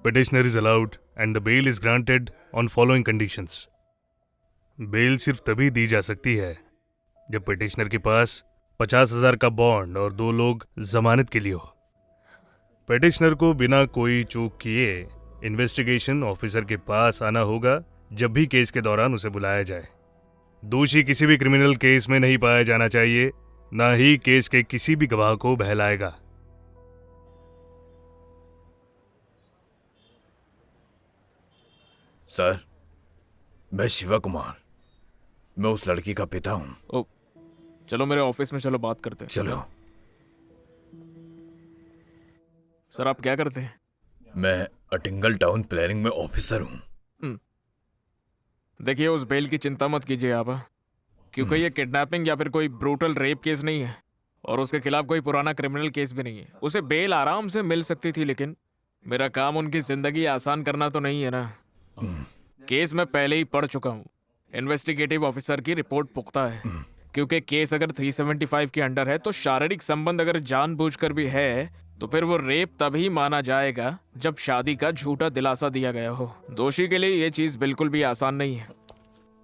Petitioner is allowed and the bail is granted on following conditions. Bail सिर्फ तभी दी जा सकती है जब पिटिशनर के पास 50,000 का बॉन्ड और 2 लोग जमानत के लिए हो। पिटिशनर को बिना कोई चूक किए इन्वेस्टिगेशन ऑफिसर के पास आना होगा जब भी केस के दौरान उसे बुलाया जाए। दोषी किसी भी क्रिमिनल केस में नहीं पाया जाना चाहिए, ना ही केस के किसी भी गवाह को बहलाएगा। सर, मैं शिवा कुमार, मैं उस लड़की का पिता हूँ। ओ, चलो मेरे ऑफिस में चलो बात करते हैं। चलो। सर आप क्या करते हैं? मैं अटिंगल टाउन प्लानिंग में ऑफिसर हूँ। देखिए उस बेल की चिंता मत कीजिए आप, क्योंकि ये किडनैपिंग या फिर कोई ब्रूटल रेप केस नहीं है और उसके खिलाफ कोई पुराना क्रिमिनल केस भी नहीं है। उसे बेल आराम से मिल सकती थी, लेकिन मेरा काम उनकी जिंदगी आसान करना तो नहीं है ना। केस मैं पहले ही पढ़ चुका हूँ। इन्वेस्टिगेटिव ऑफिसर की रिपोर्ट पुख्ता है, क्योंकि केस अगर 375 के अंडर है तो शारीरिक संबंध अगर जानबूझकर भी है तो फिर वो रेप तभी माना जाएगा जब शादी का झूठा दिलासा दिया गया हो। दोषी के लिए ये चीज बिल्कुल भी आसान नहीं है।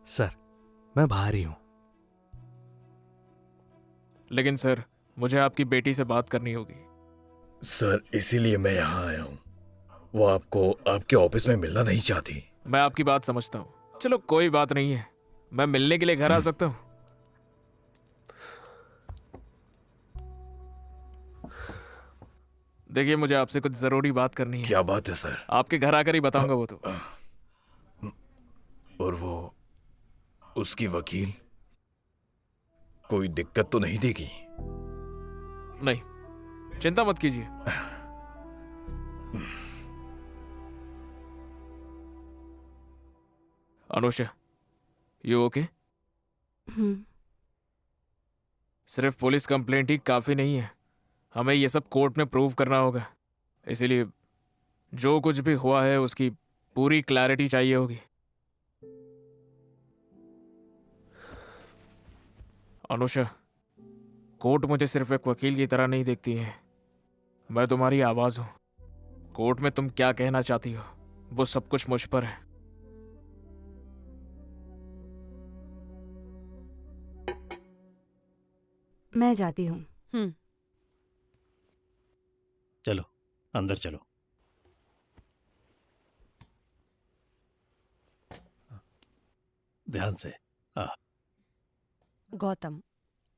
सर, मैं बाहर ही हूँ। लेकिन सर, मुझे आपकी बेटी से बात करनी होगी। सर, इसीलिए मैं यहाँ आया हूँ। वो आपको आपके ऑफिस में मिलना नहीं चाहती। मैं आपकी बात समझता हूँ। चलो कोई बात नहीं है, मैं मिलने के लिए घर आ सकता हूँ। देखिए मुझे आपसे कुछ जरूरी बात करनी है। क्या बात है सर? आपके घर आकर ही बताऊंगा वो तो। और वो उसकी वकील कोई दिक्कत तो नहीं देगी? नहीं, चिंता मत कीजिए। Anusha, you okay? सिर्फ पुलिस कंप्लेंट ही काफी नहीं है, हमें ये सब कोर्ट में प्रूव करना होगा। इसीलिए जो कुछ भी हुआ है उसकी पूरी क्लैरिटी चाहिए होगी। अनुषा, कोर्ट मुझे सिर्फ एक वकील की तरह नहीं देखती है। मैं तुम्हारी आवाज हूं। कोर्ट में तुम क्या कहना चाहती हो वो सब कुछ मुझ पर है। मैं जाती हूँ। चलो अंदर चलो। ध्यान से। गौतम,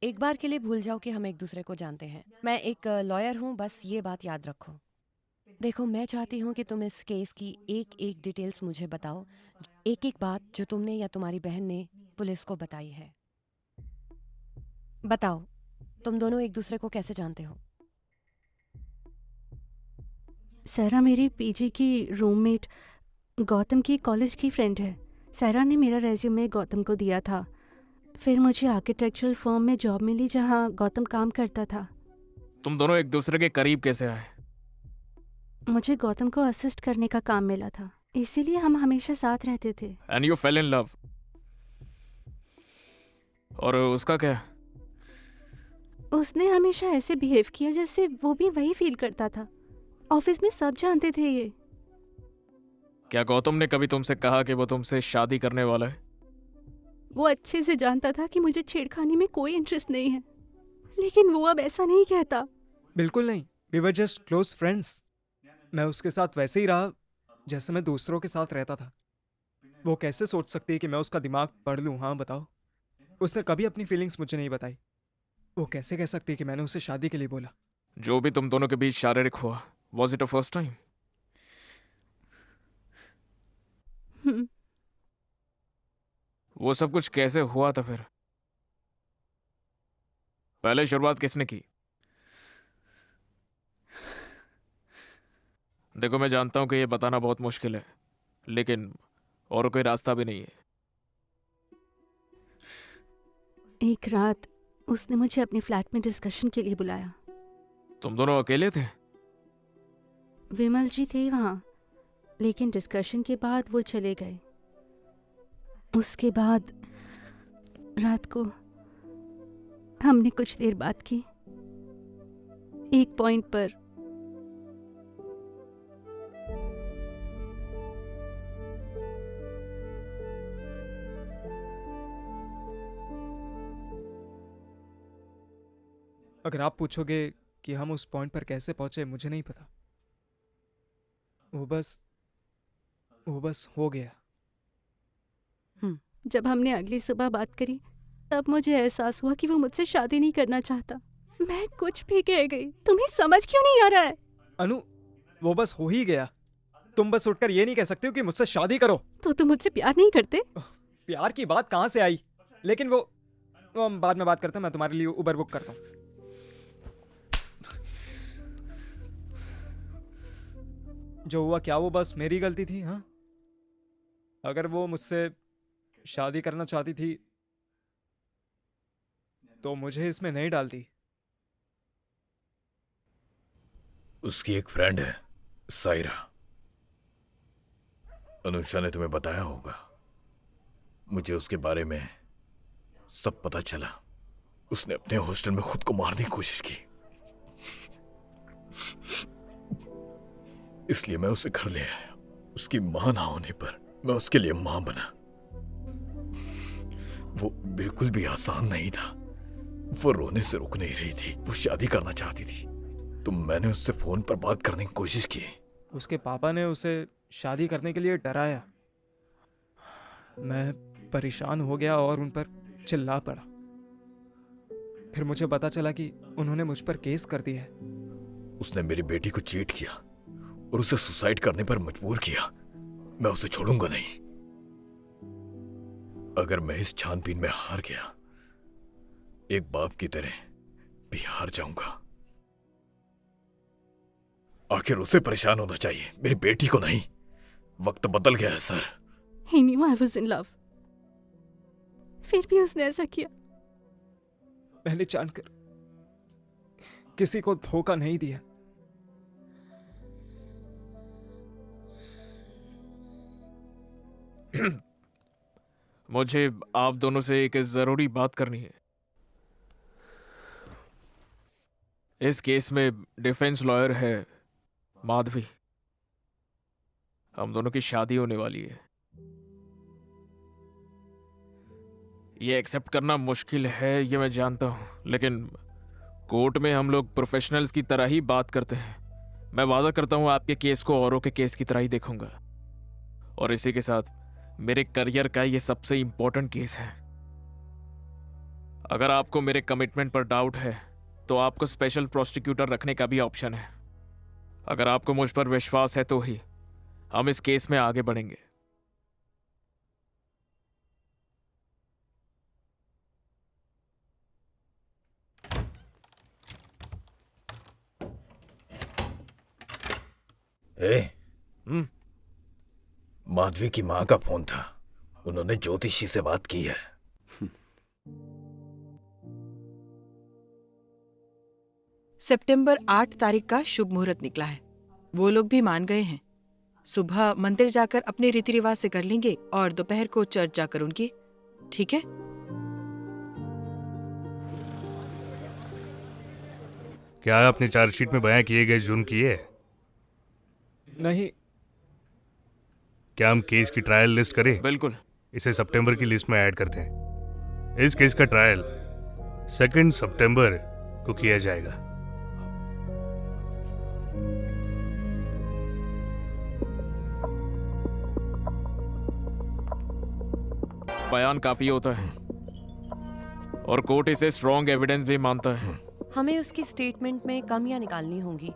एक बार के लिए भूल जाओ कि हम एक दूसरे को जानते हैं। मैं एक लॉयर हूँ, बस ये बात याद रखो। देखो, मैं चाहती हूँ कि तुम इस केस की एक एक डिटेल्स मुझे बताओ, एक एक बात जो तुमने या तुम्हारी बहन ने पुलिस को बताई है। बताओ, तुम दोनों एक दूसरे को कैसे जानते हो? सारा मेरी पीजी की रूममेट गौतम की कॉलेज की फ्रेंड है। सारा ने मेरा रेज्यूमे गौतम को दिया था। फिर मुझे आर्किटेक्चरल फर्म में जॉब मिली जहाँ गौतम काम करता था। तुम दोनों एक दूसरे के करीब कैसे आए? मुझे गौतम को असिस्ट करने का काम मिला था, इसीलिए हम हमेशा साथ रहते थे। And you fail in love. और उसका क्या? उसने हमेशा ऐसे बिहेव किया जैसे वो भी वही फील करता था। ऑफिस में सब जानते थे ये। क्या गौतम ने कभी तुमसे कहा कि वो तुमसे शादी करने वाला है? वो अच्छे से जानता था कि मुझे छेड़खानी में कोई इंटरेस्ट नहीं है, लेकिन वो अब ऐसा नहीं कहता। बिल्कुल नहीं, we were just close friends. मैं उसके साथ वैसे ही रहा जैसे मैं दूसरों के साथ रहता था। वो कैसे सोच सकती है कि मैं उसका दिमाग पढ़ लूँ? हाँ बताओ। उसने कभी अपनी फीलिंग्स मुझे नहीं बताई। वो कैसे कह सकती है कि मैंने उसे शादी के लिए बोला? जो भी तुम दोनों के बीच शारीरिक हुआ, was it a first time? वो सब कुछ कैसे हुआ था फिर? पहले शुरुआत किसने की? देखो मैं जानता हूं कि ये बताना बहुत मुश्किल है, लेकिन और कोई रास्ता भी नहीं है। एक रात उसने मुझे अपने फ्लैट में डिस्कशन के लिए बुलाया। तुम दोनों अकेले थे? विमल जी थे वहाँ, लेकिन डिस्कशन के बाद वो चले गए। उसके बाद रात को हमने कुछ देर बात की। एक पॉइंट पर अगर आप पूछोगे कि हम उस पॉइंट पर कैसे पहुंचे, मुझे नहीं पता। वो बस हो गया। जब हमने अगली सुबह बात करी तब मुझे एहसास हुआ कि वो मुझसे शादी नहीं करना चाहता। मैं कुछ भी कह गई, तुम्हें समझ क्यों नहीं आ रहा है? अनु, वो बस हो ही गया। तुम बस उठकर ये नहीं कह सकते हो कि मुझसे शादी करो। तो तुम मुझसे प्यार नहीं करते? प्यार की बात कहाँ से आई? लेकिन वो हम बाद में बात करते हैं। मैं तुम्हारे लिए उबर बुक करता हूँ। जो हुआ क्या वो बस मेरी गलती थी? हाँ, अगर वो मुझसे शादी करना चाहती थी तो मुझे इसमें नहीं डालती। उसकी एक फ्रेंड है, सायरा। अनुषा ने तुम्हें बताया होगा। मुझे उसके बारे में सब पता चला। उसने अपने हॉस्टल में खुद को मारने की कोशिश की, इसलिए मैं उसे घर ले आया। उसकी मां ना होने पर मैं उसके लिए मां बना। वो बिल्कुल भी आसान नहीं था। वो रोने से रुक नहीं रही थी। वो शादी करना चाहती थी, तो मैंने उससे फोन पर बात करने की कोशिश की। उसके पापा ने उसे शादी करने के लिए डराया। मैं परेशान हो गया और उन पर चिल्ला पड़ा। फिर मुझे पता चला कि उन्होंने मुझ पर केस कर दिया है। उसने मेरी बेटी को चीट किया और उसे सुसाइड करने पर मजबूर किया। मैं उसे छोड़ूंगा नहीं। अगर मैं इस छानबीन में हार गया, एक बाप की तरह भी हार जाऊंगा। आखिर उसे परेशान होना चाहिए, मेरी बेटी को नहीं। वक्त बदल गया है sir. He knew I was in love. फिर भी उसने ऐसा किया। मैंने जानकर किसी को धोखा नहीं दिया। मुझे आप दोनों से एक जरूरी बात करनी है। इस केस में डिफेंस लॉयर है माधवी। हम दोनों की शादी होने वाली है। ये एक्सेप्ट करना मुश्किल है, ये मैं जानता हूं, लेकिन कोर्ट में हम लोग प्रोफेशनल्स की तरह ही बात करते हैं। मैं वादा करता हूं आपके केस को औरों के केस की तरह ही देखूंगा। और इसी के साथ मेरे करियर का ये सबसे इंपॉर्टेंट केस है। अगर आपको मेरे कमिटमेंट पर डाउट है तो आपको स्पेशल प्रोसिक्यूटर रखने का भी ऑप्शन है। अगर आपको मुझ पर विश्वास है तो ही हम इस केस में आगे बढ़ेंगे। ए, माधवी की मां का फोन था। उन्होंने ज्योतिषी से बात की है। सितंबर 8 तारीख का शुभ मुहूर्त निकला है। वो लोग भी मान गए हैं। सुबह मंदिर जाकर अपने रीति रिवाज से कर लेंगे और दोपहर को चर्च जाकर उनकी। ठीक है? क्या आपने चार्जशीट में बयां किए गए जुर्म किए? नहीं। क्या हम केस की ट्रायल लिस्ट करें? बिल्कुल। इसे सितंबर की लिस्ट में ऐड करते हैं। इस केस का ट्रायल 2 सितंबर को किया जाएगा। बयान काफी होता है और कोर्ट इसे स्ट्रॉन्ग एविडेंस भी मानता है। हमें उसकी स्टेटमेंट में कमियां निकालनी होंगी।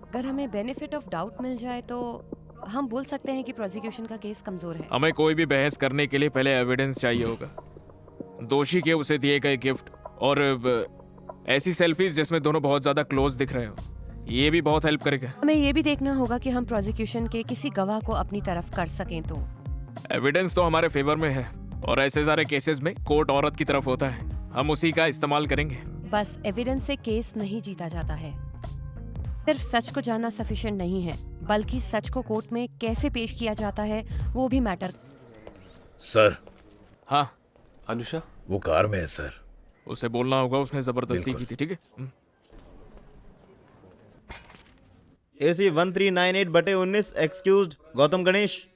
अगर हमें बेनिफिट ऑफ डाउट मिल जाए तो हम बोल सकते हैं कि प्रोसिक्यूशन का केस कमजोर है। हमें कोई भी बहस करने के लिए पहले एविडेंस चाहिए होगा। दोषी के उसे दिए गए गिफ्ट और ऐसी सेल्फीज जिसमें दोनों बहुत ज्यादा क्लोज दिख रहे हो, ये भी बहुत हेल्प करेगा। हमें ये भी देखना होगा कि हम प्रोसिक्यूशन के किसी गवाह को अपनी तरफ कर सकें तो। एविडेंस तो हमारे फेवर में है और ऐसे सारे केसेस में कोर्ट औरत की तरफ होता है। हम उसी का इस्तेमाल करेंगे। बस एविडेंस से केस नहीं जीता जाता है। सिर्फ सच को जानना सफिशिएंट नहीं है, बल्कि सच को कोर्ट में कैसे पेश किया जाता है वो भी मैटर। सर। हाँ अनुषा वो कार में है सर। उसे बोलना होगा, उसने जबरदस्ती बिल्कुल। की थी। ठीक है। AC 1398/19 accused Gautam Ganesh.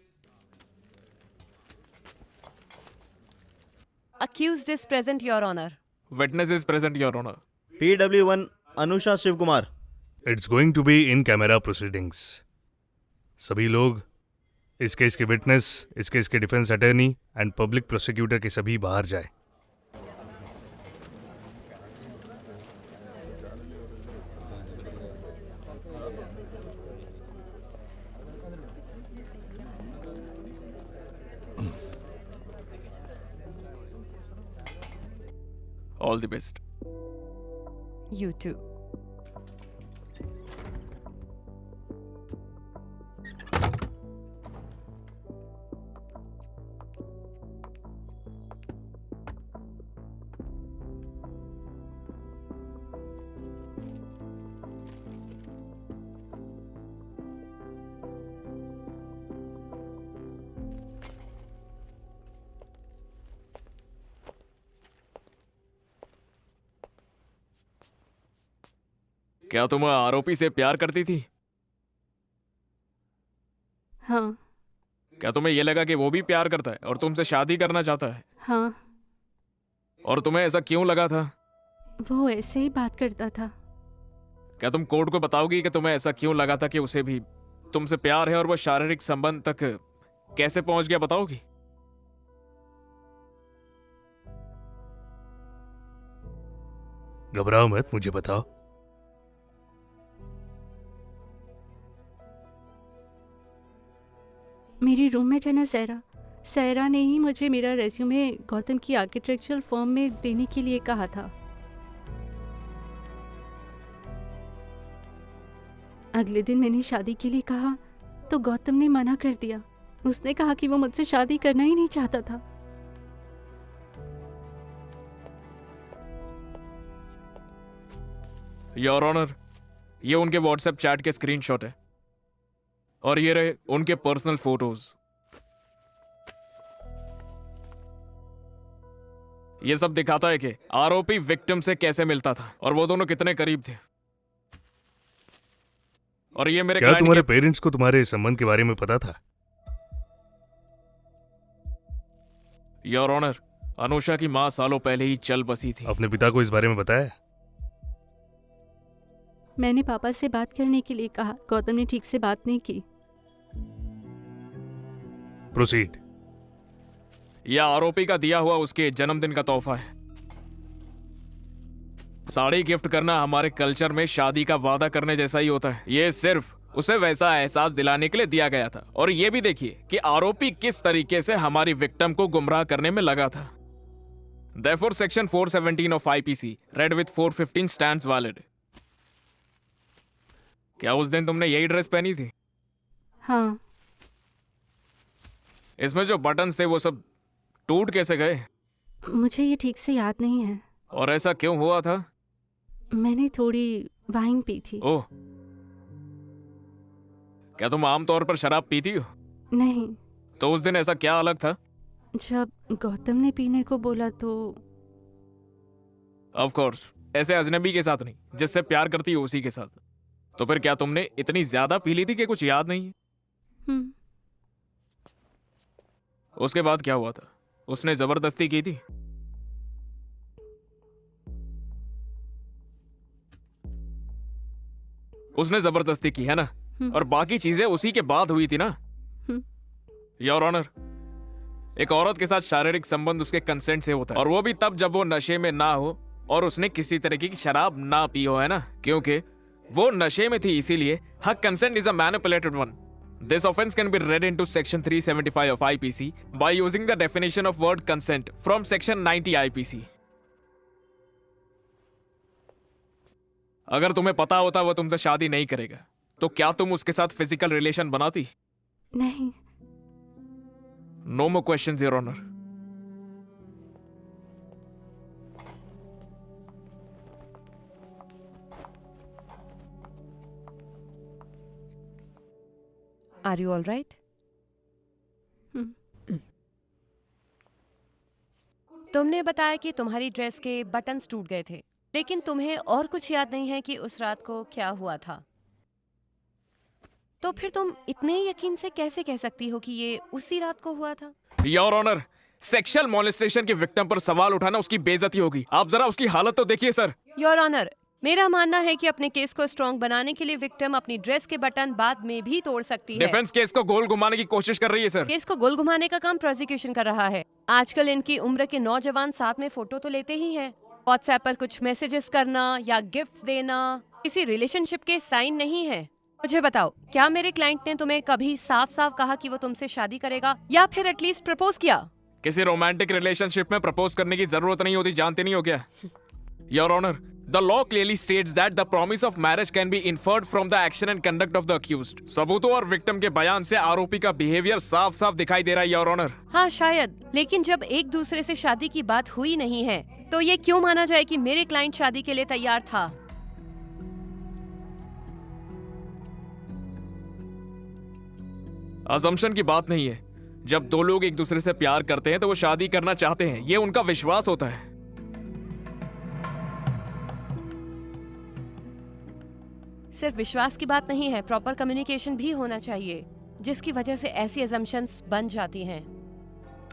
Accused is present, Your Honor. Witness is present your honour. PW1 Anusha Shiv Kumar. It's going to be in camera proceedings. सभी लोग, इस केस के विटनेस, इस केस के defence attorney and public prosecutor के सभी बाहर जाए। All the best. You too. क्या तुम आरोपी से प्यार करती थी? हाँ। क्या तुम्हें यह लगा कि वो भी प्यार करता है और तुमसे शादी करना चाहता है? हाँ, और तुम्हें ऐसा क्यों लगा था? वो ऐसे ही बात करता था। क्या तुम कोर्ट को बताओगी कि तुम्हें ऐसा क्यों लगा था कि उसे भी तुमसे प्यार है और वो शारीरिक संबंध तक कैसे पहुंच गया, बताओगी? घबराओ मत, मुझे बताओ। मेरी रूममेट है ना सहरा, सहरा ने ही मुझे मेरा रेज्यूमे गौतम की आर्किटेक्चरल फर्म में देने के लिए कहा था। अगले दिन मैंने शादी के लिए कहा तो गौतम ने मना कर दिया। उसने कहा कि वो मुझसे शादी करना ही नहीं चाहता था। योर ऑनर, ये उनके व्हाट्सएप चैट के स्क्रीनशॉट है और ये रहे उनके पर्सनल फोटोज। ये सब दिखाता है कि आरोपी विक्टिम से कैसे मिलता था और वो दोनों कितने करीब थे। और ये मेरे क्या क्लाइंट तुम्हारे के पेरेंट्स को तुम्हारे संबंध के बारे में पता था? योर ऑनर, अनुषा की मां सालों पहले ही चल बसी थी। अपने पिता को इस बारे में बताया? मैंने पापा से बात करने के लिए कहा, गौतम ने ठीक से बात नहीं की। प्रोसीड। यह आरोपी का दिया हुआ उसके जन्मदिन का तोहफा है। साड़ी गिफ्ट करना हमारे कल्चर में शादी का वादा करने जैसा ही होता है। यह सिर्फ उसे वैसा एहसास दिलाने के लिए दिया गया था। और यह भी देखिए कि आरोपी किस तरीके से हमारी विक्टिम को गुमराह करने में लगा था। Therefore, section 417 of IPC, read with 415 stands valid. क्या उस दिन तुमने यही ड्रेस पहनी थी? हाँ। इसमें जो बटन्स थे वो सब टूट कैसे गए? मुझे ये ठीक से याद नहीं है। और ऐसा क्यों हुआ था? मैंने थोड़ी वाइन पी थी। ओह, क्या तुम आमतौर पर शराब पीती हो? नहीं, तो उस दिन ऐसा क्या अलग था? जब गौतम ने पीने को बोला तो ऑफ कोर्स, ऐसे अजनबी के साथ नहीं, जिससे प्यार करती हो उसी के साथ। तो फिर क्या तुमने इतनी ज्यादा पी ली थी कि कुछ याद नहीं है? हम्म, उसके बाद क्या हुआ था? उसने जबरदस्ती की थी? उसने जबरदस्ती की है ना? और बाकी चीजें उसी के बाद हुई थी ना? योर ऑनर, एक औरत के साथ शारीरिक संबंध उसके कंसेंट से होता है, और वो भी तब जब वो नशे में ना हो और उसने किसी तरीके की शराब ना पी हो, है ना? क्योंकि वो नशे में थी, इसीलिए her consent is a manipulated one. This offense can be read into section 375 of IPC by using the definition of word consent from section 90 IPC. अगर तुम्हें पता होता वो तुमसे शादी नहीं करेगा, तो क्या तुम उसके साथ फिजिकल रिलेशन बनाती? नहीं। No more questions, Your Honor. Are you all right? तुमने बताया कि तुम्हारी ड्रेस के बटन्स टूट गए थे, लेकिन तुम्हें और कुछ याद नहीं है कि उस रात को क्या हुआ था। तो फिर तुम इतने यकीन से कैसे कह सकती हो कि ये उसी रात को हुआ था? योर ऑनर, सेक्सुअल मॉलेस्टेशन की विक्टिम पर सवाल उठाना उसकी बेइज्जती होगी। आप जरा उसकी हालत तो देखिए सर। योर ऑनर, मेरा मानना है कि अपने केस को स्ट्रॉन्ग बनाने के लिए विक्टिम अपनी ड्रेस के बटन बाद में भी तोड़ सकती है। डिफेंस केस को गोल घुमाने की कोशिश कर रही है सर। केस को गोल घुमाने का काम प्रोसिक्यूशन कर रहा है। आजकल इनकी उम्र के नौजवान साथ में फोटो तो लेते ही हैं। व्हाट्सएप पर कुछ मैसेजेस करना या गिफ्ट देना किसी रिलेशनशिप के साइन नहीं है। मुझे बताओ, क्या मेरे क्लाइंट ने तुम्हें कभी साफ साफ कहा कि वो तुमसे शादी करेगा या फिर एटलीस्ट प्रपोज किया? किसी रोमांटिक रिलेशनशिप में प्रपोज करने की जरूरत नहीं होती, जानते नहीं हो क्या? Your honour, the law clearly states that the promise of marriage can be inferred from the action and conduct of the accused. सबूतों और विक्टिम के बयान से आरोपी का बिहेवियर साफ साफ दिखाई दे रहा है, योर ऑनर। हाँ शायद, लेकिन जब एक दूसरे से शादी की बात हुई नहीं है तो ये क्यों माना जाए कि मेरे क्लाइंट शादी के लिए तैयार था? असम्पशन की बात नहीं है। जब दो लोग एक दूसरे से प्यार करते हैं तो वो शादी करना चाहते हैं, ये उनका विश्वास होता है। सिर्फ विश्वास की बात नहीं है, प्रॉपर कम्युनिकेशन भी होना चाहिए, जिसकी वजह से ऐसी असम्पशंस बन जाती हैं।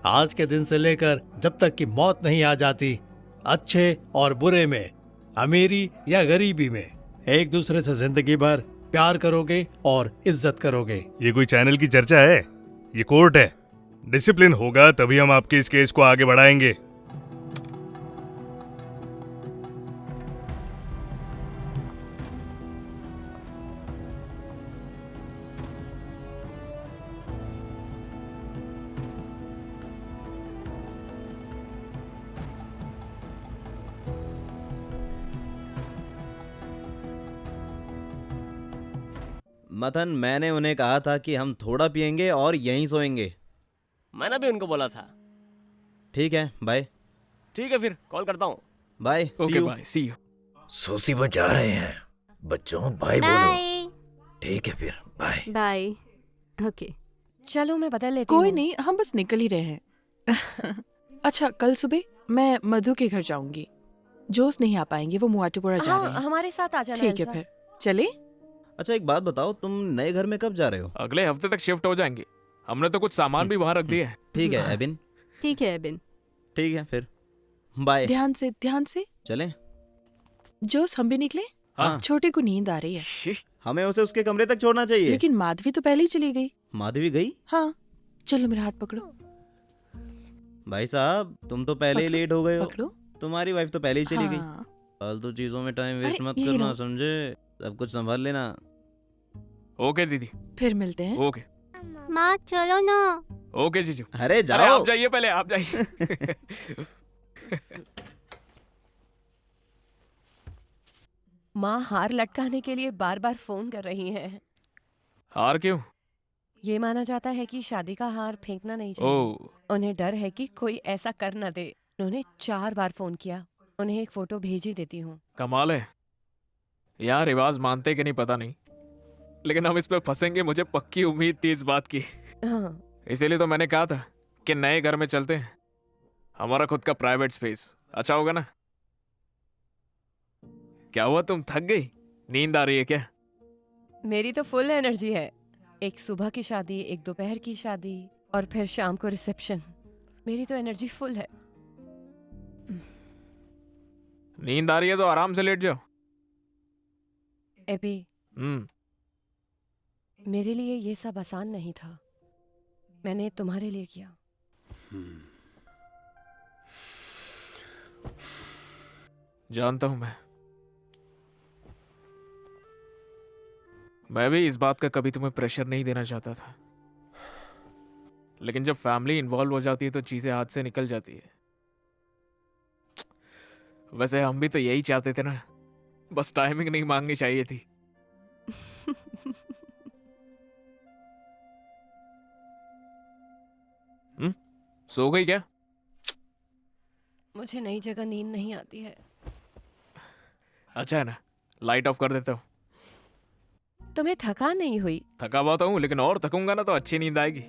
आज के दिन से लेकर जब तक कि मौत नहीं आ जाती, अच्छे और बुरे में, अमीरी या गरीबी में, एक दूसरे से जिंदगी भर प्यार करोगे और इज्जत करोगे। ये कोई चैनल की चर्चा है? ये कोर्ट है। डिसिप्लिन होगा तभी हम आपके इस केस को आगे बढ़ाएंगे। मथन, मैंने उन्हें कहा था कि हम थोड़ा पियेंगे और यहीं सोएंगे। मैंने भी उनको बोला था। ठीक है, बाय। ठीक है, फिर कॉल करता हूँ। Bye, see okay you. Bye, see you. सोसी वो जा रहे हैं। बच्चों बाय बोलो। ठीक है फिर, बाय। बाय। ओके। चलो मैं बदल लेती हूँ। कोई नहीं, हम बस निकल ही रहे हैं। अच्छा, कल सुबह मैं मधु के घर जाऊंगी। जोश नहीं आ पाएंगे, वो मुआटुपुरा जा रहे हाँ, हैं। हमारे साथ आ जाना। ठीक है, एल्सा। फिर चले। अच्छा, एक बात बताओ, तुम नए घर में कब जा रहे हो? अगले हफ्ते तक शिफ्ट हो जाएंगे। हमने तो कुछ सामान भी वहां रख दिए हैं। ठीक है एबिन। ठीक है एबिन। ठीक है फिर, बाय। ध्यान से। चलें? जोश, हम भी निकले। हाँ। छोटे को नींद आ रही है, हमें उसे उसके कमरे तक छोड़ना चाहिए। लेकिन माधवी तो पहले ही चली गई। माधवी गई? हाँ, चलो मेरा हाथ पकड़ो। भाई साहब, तुम तो पहले ही लेट हो गए हो। पकड़ो। तुम्हारी वाइफ तो पहले ही चली गई। हाँ। फालतू चीजों में टाइम वेस्ट अरे, मत यही करना, रहो। समझे? सब कुछ संभाल लेना। ओके दीदी, फिर मिलते हैं। ओके। माँ चलो ना। ओके जीजू। अरे अरे जाओ। आप जाइए, पहले आप जाइए। माँ हार लटकाने के लिए बार बार फोन कर रही हैं। हार क्यों? ये माना जाता है कि शादी का हार फेंकना नहीं चाहिए। ओ, उन्हें डर है कि कोई ऐसा कर न दे। उन्होंने 4 बार फोन किया। उन्हें एक फोटो भेज ही देती हूँ। कमाल है। यहाँ रिवाज मानते कि नहीं पता नहीं, लेकिन हम इस पे फंसेंगे, मुझे पक्की उम्मीद थी इस बात की। हाँ, इसीलिए तो मैंने कहा था कि नए घर में चलते हैं, हमारा खुद का प्राइवेट स्पेस अच्छा होगा ना। क्या हुआ, तुम थक गई? नींद आ रही है क्या? मेरी तो फुल एनर्जी है। एक सुबह की शादी, एक दोपहर की शादी और फिर शाम को रिसेप्शन। मेरी तो एनर्जी फुल है। नींद आ रही है तो आराम से लेट जाओ। एबी, हम्म, मेरे लिए ये सब आसान नहीं था। मैंने तुम्हारे लिए किया। जानता हूं मैं भी इस बात का कभी तुम्हें प्रेशर नहीं देना चाहता था, लेकिन जब फैमिली इन्वॉल्व हो जाती है तो चीजें हाथ से निकल जाती है। वैसे हम भी तो यही चाहते थे ना, बस टाइमिंग नहीं मांगनी चाहिए थी। सो गई क्या? मुझे नई जगह नींद नहीं आती है। अच्छा है ना, लाइट ऑफ कर देता हूँ। तुम्हें थकान नहीं हुई? थका बहुत हूँ, लेकिन और थकूंगा ना तो अच्छी नींद आएगी।